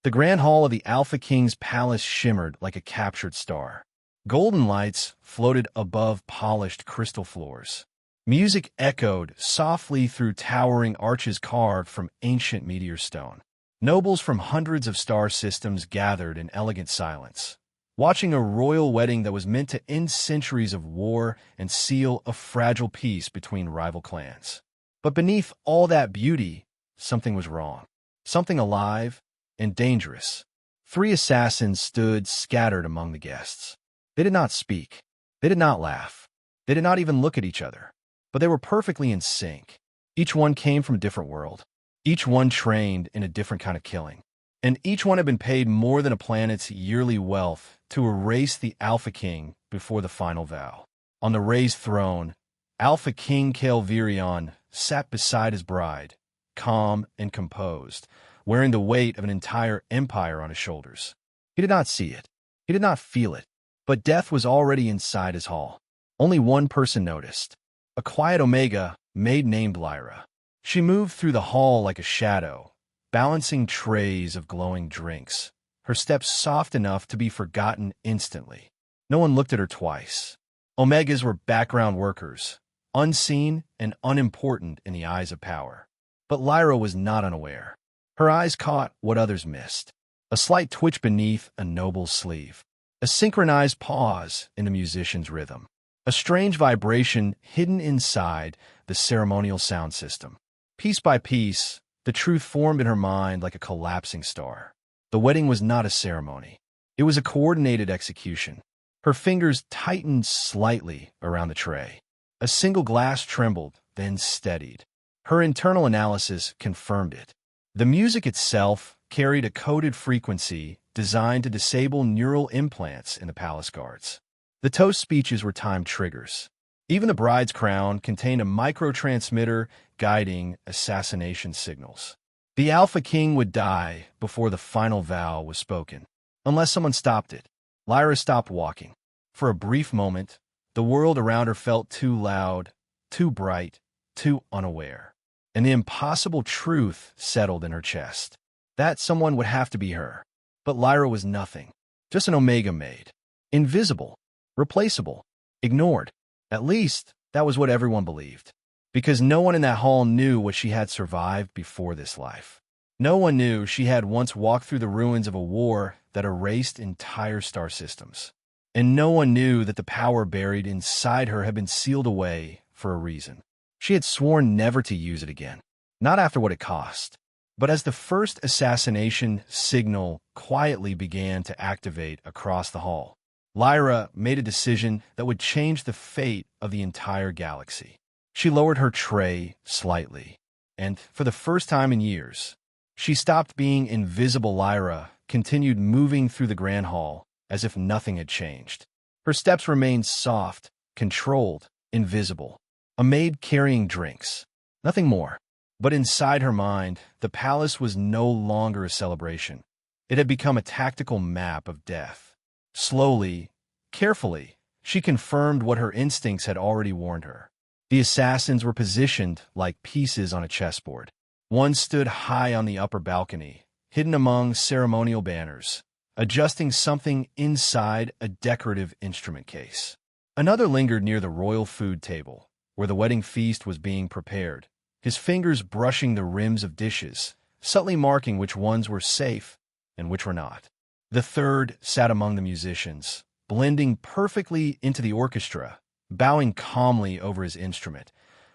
The grand hall of the Alpha King's palace shimmered like a captured star. Golden lights floated above polished crystal floors. Music echoed softly through towering arches carved from ancient meteor stone. Nobles from hundreds of star systems gathered in elegant silence, watching a royal wedding that was meant to end centuries of war and seal a fragile peace between rival clans. But beneath all that beauty, something was wrong. Something alive and dangerous. 3 assassins stood scattered among the guests. They did not speak. They did not laugh. They did not even look at each other. But they were perfectly in sync. Each one came from a different world. Each one trained in a different kind of killing. And each one had been paid more than a planet's yearly wealth to erase the Alpha King before the final vow. On the raised throne, Alpha King Calvirion sat beside his bride, calm and composed, wearing the weight of an entire empire on his shoulders. He did not see it. He did not feel it. But death was already inside his hall. Only one person noticed. A quiet Omega, Maid named Lyra. She moved through the hall like a shadow, balancing trays of glowing drinks, her steps soft enough to be forgotten instantly. No one looked at her twice. Omegas were background workers, unseen and unimportant in the eyes of power. But Lyra was not unaware. Her eyes caught what others missed. A slight twitch beneath a noble's sleeve. A synchronized pause in the musician's rhythm. A strange vibration hidden inside the ceremonial sound system. Piece by piece, the truth formed in her mind like a collapsing star. The wedding was not a ceremony. It was a coordinated execution. Her fingers tightened slightly around the tray. A single glass trembled, then steadied. Her internal analysis confirmed it. The music itself carried a coded frequency designed to disable neural implants in the palace guards. The toast speeches were timed triggers. Even the bride's crown contained a microtransmitter guiding assassination signals. The Alpha King would die before the final vow was spoken, unless someone stopped it. Lyra stopped walking. For a brief moment, the world around her felt too loud, too bright, too unaware. And the impossible truth settled in her chest. That someone would have to be her. But Lyra was nothing. Just an Omega Maid. Invisible. Replaceable. Ignored. At least, that was what everyone believed. Because no one in that hall knew what she had survived before this life. No one knew she had once walked through the ruins of a war that erased entire star systems. And no one knew that the power buried inside her had been sealed away for a reason. She had sworn never to use it again. Not after what it cost. But as the first assassination signal quietly began to activate across the hall, Lyra made a decision that would change the fate of the entire galaxy. She lowered her tray slightly, and for the first time in years, she stopped being invisible. Lyra continued moving through the grand hall as if nothing had changed. Her steps remained soft, controlled, invisible. A maid carrying drinks. Nothing more. But inside her mind, the palace was no longer a celebration. It had become a tactical map of death. Slowly, carefully, she confirmed what her instincts had already warned her. The assassins were positioned like pieces on a chessboard. One stood high on the upper balcony, hidden among ceremonial banners, adjusting something inside a decorative instrument case. Another lingered near the royal food table, where the wedding feast was being prepared, his fingers brushing the rims of dishes, subtly marking which ones were safe and which were not. The third sat among the musicians, blending perfectly into the orchestra, bowing calmly over his instrument,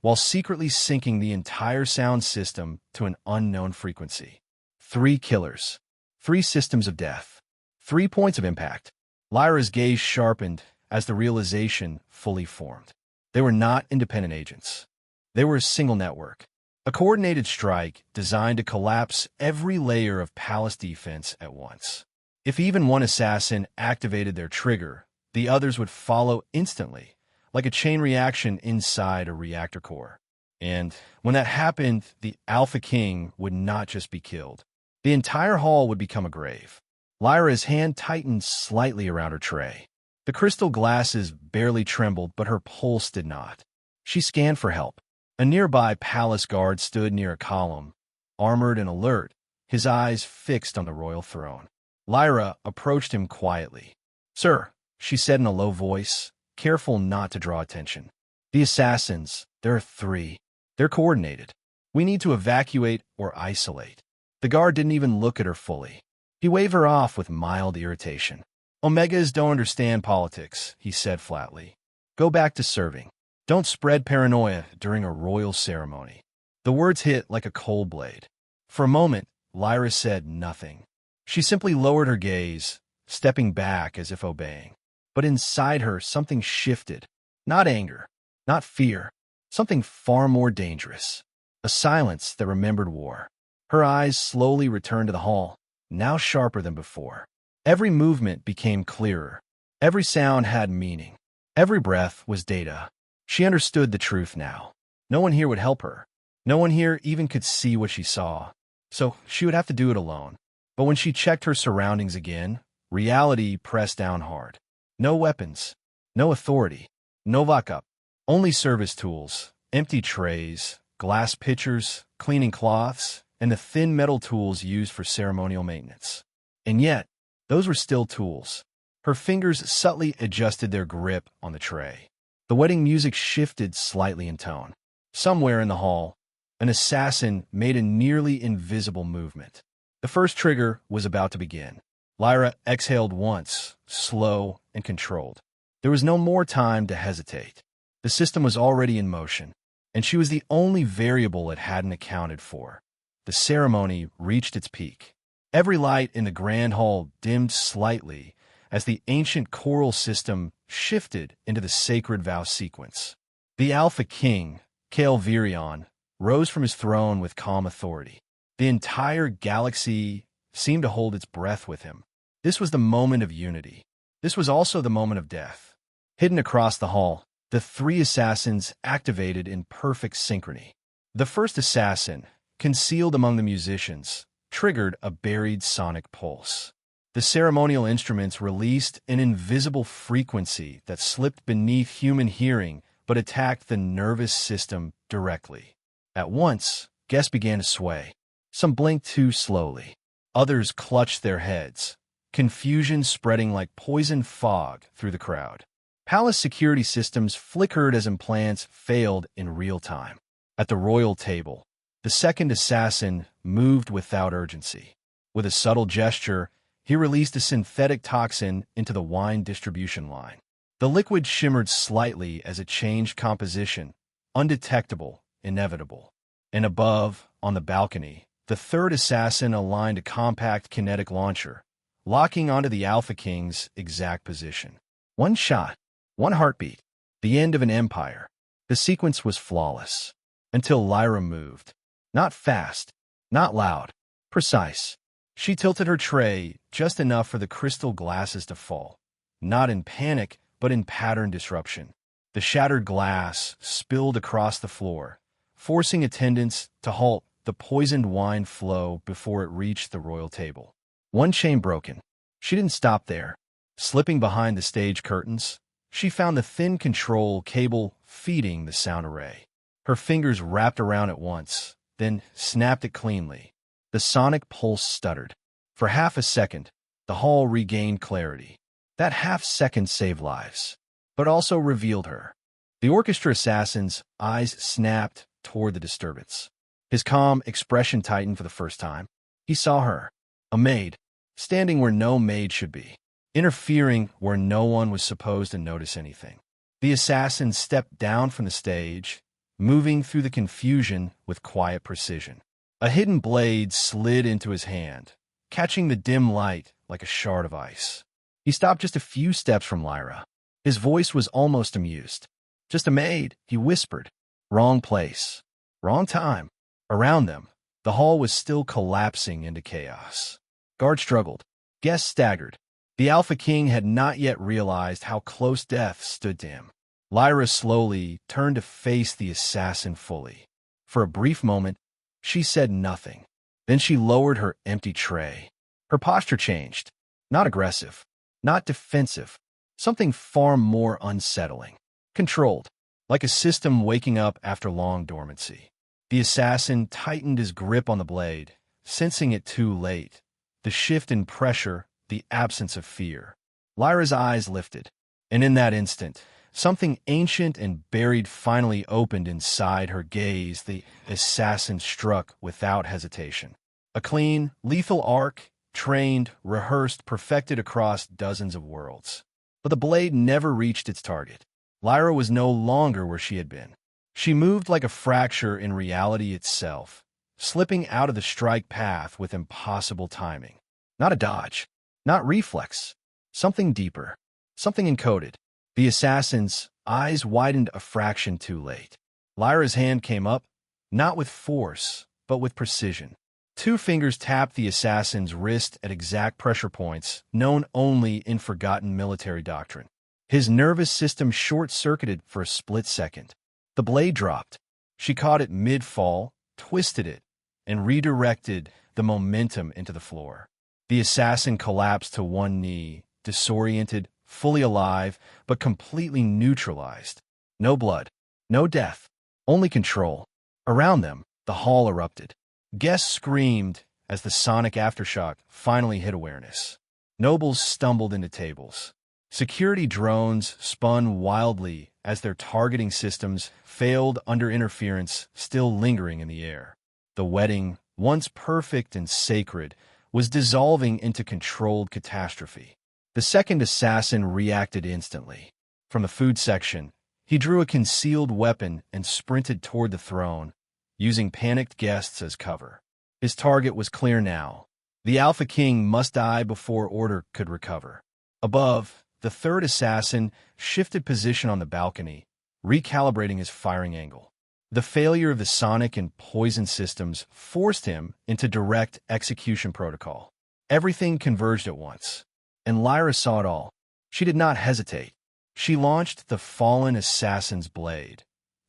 while secretly syncing the entire sound system to an unknown frequency. 3 killers, 3 systems of death, 3 points of impact. Lyra's gaze sharpened as the realization fully formed. They were not independent agents. They were a single network, a coordinated strike designed to collapse every layer of palace defense at once. If even one assassin activated their trigger, the others would follow instantly, like a chain reaction inside a reactor core. And when that happened, the Alpha King would not just be killed. The entire hall would become a grave. Lyra's hand tightened slightly around her tray. The crystal glasses barely trembled, but her pulse did not. She scanned for help. A nearby palace guard stood near a column, armored and alert, his eyes fixed on the royal throne. Lyra approached him quietly. "Sir," she said in a low voice, careful not to draw attention. "The assassins, there are 3. They're coordinated. We need to evacuate or isolate." The guard didn't even look at her fully. He waved her off with mild irritation. "Omegas don't understand politics," he said flatly. "Go back to serving. Don't spread paranoia during a royal ceremony." The words hit like a cold blade. For a moment, Lyra said nothing. She simply lowered her gaze, stepping back as if obeying. But inside her, something shifted. Not anger, not fear, something far more dangerous. A silence that remembered war. Her eyes slowly returned to the hall, now sharper than before. Every movement became clearer. Every sound had meaning. Every breath was data. She understood the truth now. No one here would help her. No one here even could see what she saw. So she would have to do it alone. But when she checked her surroundings again, reality pressed down hard. No weapons, no authority, no backup, only service tools, empty trays, glass pitchers, cleaning cloths, and the thin metal tools used for ceremonial maintenance. And yet, those were still tools. Her fingers subtly adjusted their grip on the tray. The wedding music shifted slightly in tone. Somewhere in the hall, an assassin made a nearly invisible movement. The first trigger was about to begin. Lyra exhaled once, slow and controlled. There was no more time to hesitate. The system was already in motion, and she was the only variable it hadn't accounted for. The ceremony reached its peak. Every light in the grand hall dimmed slightly as the ancient choral system shifted into the sacred vow sequence. The Alpha King, Calvirion, rose from his throne with calm authority. The entire galaxy seemed to hold its breath with him. This was the moment of unity. This was also the moment of death. Hidden across the hall, the 3 assassins activated in perfect synchrony. The first assassin, concealed among the musicians, triggered a buried sonic pulse. The ceremonial instruments released an invisible frequency that slipped beneath human hearing but attacked the nervous system directly. At once, guests began to sway. Some blinked too slowly. Others clutched their heads, confusion spreading like poison fog through the crowd. Palace security systems flickered as implants failed in real time. At the royal table, the second assassin moved without urgency. With a subtle gesture, he released a synthetic toxin into the wine distribution line. The liquid shimmered slightly as it changed composition, undetectable, inevitable. And above, on the balcony, the third assassin aligned a compact kinetic launcher, locking onto the Alpha King's exact position. One shot, one heartbeat, the end of an empire. The sequence was flawless, until Lyra moved. Not fast, not loud, precise. She tilted her tray just enough for the crystal glasses to fall, not in panic, but in pattern disruption. The shattered glass spilled across the floor, forcing attendants to halt the poisoned wine flow before it reached the royal table. One chain broken. She didn't stop there. Slipping behind the stage curtains, she found the thin control cable feeding the sound array. Her fingers wrapped around it once, then snapped it cleanly. The sonic pulse stuttered. For half a second, the hall regained clarity. That half second saved lives, but also revealed her. The orchestra assassin's eyes snapped toward the disturbance. His calm expression tightened for the first time. He saw her, a maid, standing where no maid should be, interfering where no one was supposed to notice anything. The assassin stepped down from the stage, moving through the confusion with quiet precision. A hidden blade slid into his hand, catching the dim light like a shard of ice. He stopped just a few steps from Lyra. His voice was almost amused. "Just a maid," he whispered. Wrong place, wrong time. Around them, the hall was still collapsing into chaos. Guards struggled. Guests staggered. The Alpha King had not yet realized how close death stood to him. Lyra slowly turned to face the assassin fully. For a brief moment, she said nothing. Then she lowered her empty tray. Her posture changed. Not aggressive, not defensive, something far more unsettling. Controlled, like a system waking up after long dormancy. The assassin tightened his grip on the blade, sensing it too late. The shift in pressure, the absence of fear. Lyra's eyes lifted, and in that instant, something ancient and buried finally opened inside her gaze. The assassin struck without hesitation. A clean, lethal arc, trained, rehearsed, perfected across dozens of worlds. But the blade never reached its target. Lyra was no longer where she had been. She moved like a fracture in reality itself, slipping out of the strike path with impossible timing. Not a dodge, not reflex, something deeper, something encoded. The assassin's eyes widened a fraction too late. Lyra's hand came up, not with force, but with precision. Two fingers tapped the assassin's wrist at exact pressure points known only in forgotten military doctrine. His nervous system short-circuited for a split second. The blade dropped. She caught it mid-fall, twisted it, and redirected the momentum into the floor. The assassin collapsed to one knee, disoriented, fully alive, but completely neutralized. No blood, no death, only control. Around them, the hall erupted. Guests screamed as the sonic aftershock finally hit awareness. Nobles stumbled into tables. Security drones spun wildly as their targeting systems failed under interference still lingering in the air. The wedding, once perfect and sacred, was dissolving into controlled catastrophe. The second assassin reacted instantly. From the food section, he drew a concealed weapon and sprinted toward the throne, using panicked guests as cover. His target was clear now. The Alpha King must die before order could recover. Above, the third assassin shifted position on the balcony, recalibrating his firing angle. The failure of the sonic and poison systems forced him into direct execution protocol. Everything converged at once, and Lyra saw it all. She did not hesitate. She launched the fallen assassin's blade,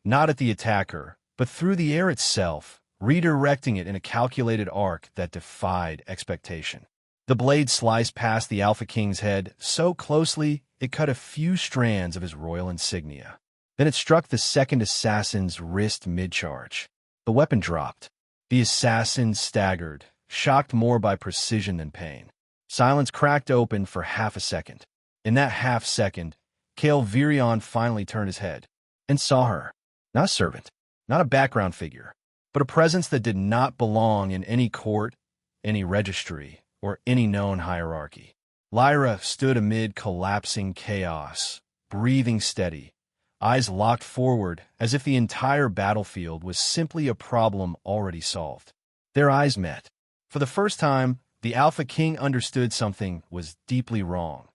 not at the attacker, but through the air itself, redirecting it in a calculated arc that defied expectation. The blade sliced past the Alpha King's head so closely it cut a few strands of his royal insignia. Then it struck the second assassin's wrist mid-charge. The weapon dropped. The assassin staggered, shocked more by precision than pain. Silence cracked open for half a second. In that half second, Kale Virion finally turned his head and saw her. Not a servant, not a background figure, but a presence that did not belong in any court, any registry, or any known hierarchy. Lyra stood amid collapsing chaos, breathing steady, eyes locked forward as if the entire battlefield was simply a problem already solved. Their eyes met. For the first time, the Alpha King understood something was deeply wrong.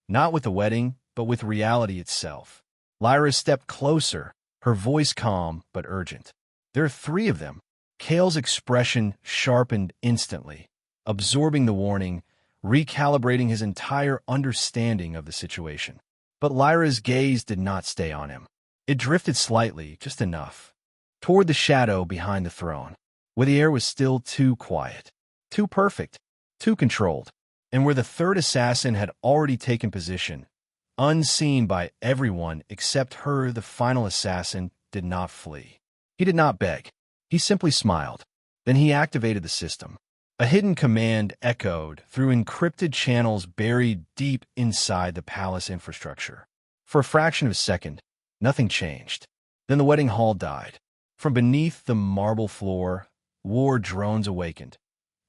Not with the wedding, but with reality itself. Lyra stepped closer, her voice calm but urgent. There are three of them. Kale's expression sharpened instantly, absorbing the warning, recalibrating his entire understanding of the situation. But Lyra's gaze did not stay on him. It drifted slightly, just enough, toward the shadow behind the throne, where the air was still too quiet, too perfect, too controlled, and where the third assassin had already taken position. Unseen by everyone except her, the final assassin did not flee. He did not beg. He simply smiled. Then he activated the system. A hidden command echoed through encrypted channels buried deep inside the palace infrastructure. For a fraction of a second, nothing changed. Then the wedding hall died. From beneath the marble floor, war drones awakened.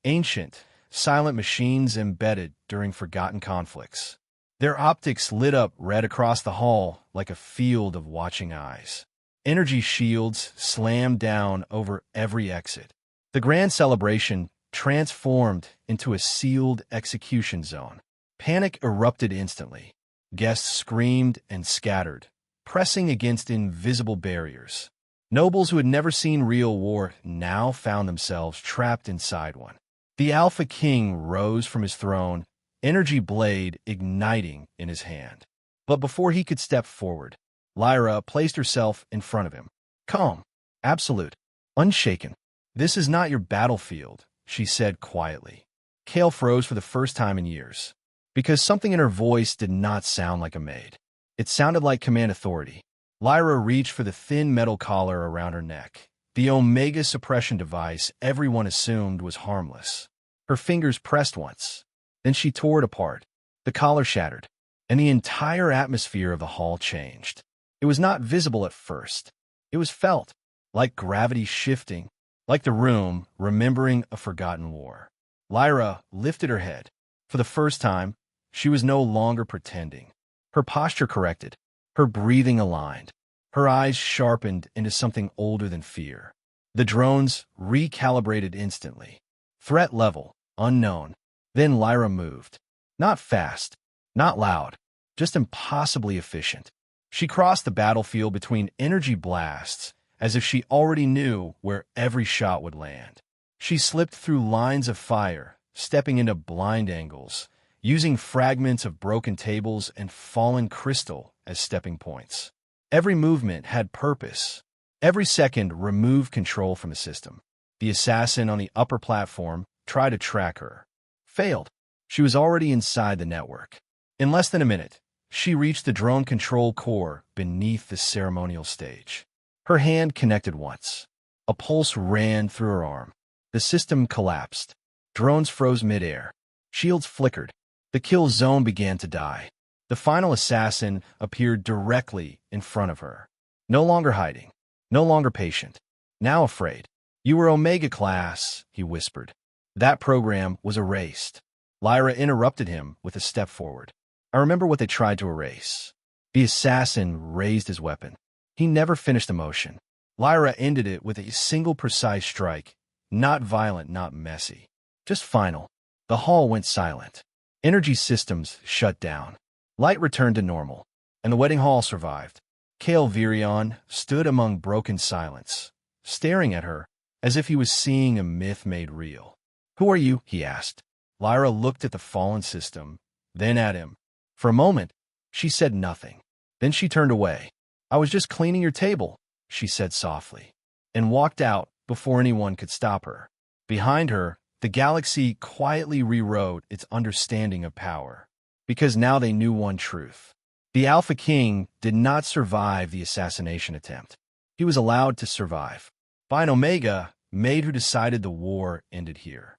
Ancient, silent machines embedded during forgotten conflicts. Their optics lit up red across the hall like a field of watching eyes. Energy shields slammed down over every exit. The grand celebration transformed into a sealed execution zone. Panic erupted instantly. Guests screamed and scattered, pressing against invisible barriers. Nobles who had never seen real war now found themselves trapped inside one. The Alpha King rose from his throne, energy blade igniting in his hand. But before he could step forward, Lyra placed herself in front of him. Calm, absolute, unshaken. This is not your battlefield, she said quietly. Kale froze for the first time in years, because something in her voice did not sound like a maid. It sounded like command authority. Lyra reached for the thin metal collar around her neck, The Omega suppression device everyone assumed was harmless. Her fingers pressed once. Then she tore it apart. The collar shattered, and the entire atmosphere of the hall changed. It was not visible at first. It was felt, like gravity shifting, like the room remembering a forgotten war. Lyra lifted her head. For the first time, she was no longer pretending. Her posture corrected, her breathing aligned, her eyes sharpened into something older than fear. The drones recalibrated instantly. Threat level, unknown. Then Lyra moved. Not fast, not loud, just impossibly efficient. She crossed the battlefield between energy blasts as if she already knew where every shot would land. She slipped through lines of fire, stepping into blind angles, using fragments of broken tables and fallen crystal as stepping points. Every movement had purpose. Every second removed control from the system. The assassin on the upper platform tried to track her. Failed. She was already inside the network. In less than a minute, she reached the drone control core beneath the ceremonial stage. Her hand connected once. A pulse ran through her arm. The system collapsed. Drones froze midair. Shields flickered. The kill zone began to die. The final assassin appeared directly in front of her. No longer hiding. No longer patient. Now afraid. "You were Omega class," he whispered. That program was erased. Lyra interrupted him with a step forward. "I remember what they tried to erase." The assassin raised his weapon. He never finished the motion. Lyra ended it with a single precise strike. Not violent, not messy. Just final. The hall went silent. Energy systems shut down. Light returned to normal, and the wedding hall survived. Kale Virion stood among broken silence, staring at her as if he was seeing a myth made real. "Who are you?" he asked. Lyra looked at the fallen system, then at him. For a moment, she said nothing. Then she turned away. "I was just cleaning your table," she said softly, and walked out before anyone could stop her. Behind her, the galaxy quietly rewrote its understanding of power, because now they knew one truth. The Alpha King did not survive the assassination attempt. He was allowed to survive by an Omega, Maid, who decided the war ended here.